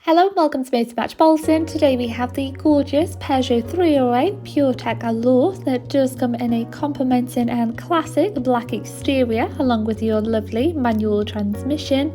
Hello and welcome to Motor Match Bolton. Today we have the gorgeous Peugeot 308 PureTech Allure that does come in a complementing and classic black exterior along with your lovely manual transmission.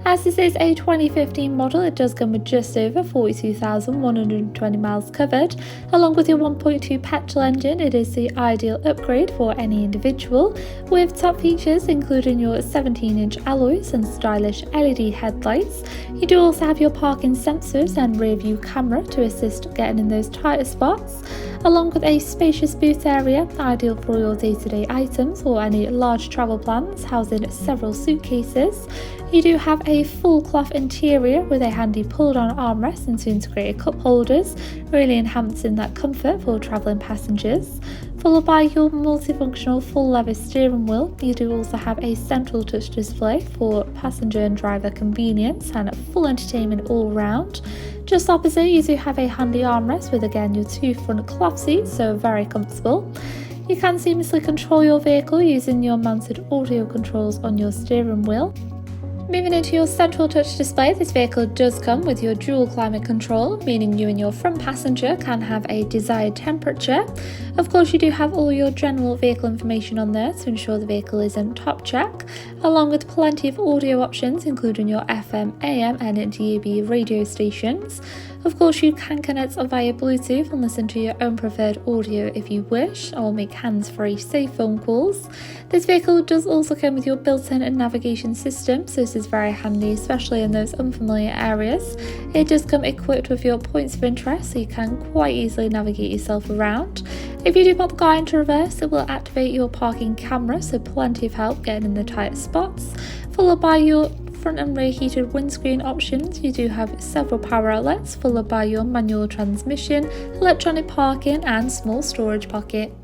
As this is a 2015 model, it does come with just over 42,120 miles covered. Along with your 1.2 petrol engine, it is the ideal upgrade for any individual, with top features including your 17-inch alloys and stylish LED headlights. You do also have your parking sensors and rear view camera to assist getting in those tighter spots, along with a spacious boot area, ideal for your day-to-day items or any large travel plans, housing several suitcases. You do have a full cloth interior with a handy pull-down armrest and integrated cup holders, really enhancing that comfort for travelling passengers. Followed by your multifunctional full leather steering wheel. You do also have a central touch display for passenger and driver convenience and full entertainment all round. Just opposite, you do have a handy armrest with again your two front cloth seats, so very comfortable. You can seamlessly control your vehicle using your mounted audio controls on your steering wheel. Moving into your central touch display, this vehicle does come with your dual climate control, meaning you and your front passenger can have a desired temperature. Of course, you do have all your general vehicle information on there to ensure the vehicle is in top check, along with plenty of audio options including your FM, AM and DAB radio stations. Of course, you can connect via Bluetooth and listen to your own preferred audio if you wish, or make hands-free safe phone calls. This vehicle does also come with your built-in navigation system, so this is very handy, especially in those unfamiliar areas. It does come equipped with your points of interest, so you can quite easily navigate yourself around. If you do pop the car into reverse, it will activate your parking camera, so plenty of help getting in the tight spots. Followed by your front and rear heated windscreen options. You do have several power outlets, followed by your manual transmission, electronic parking and small storage pocket.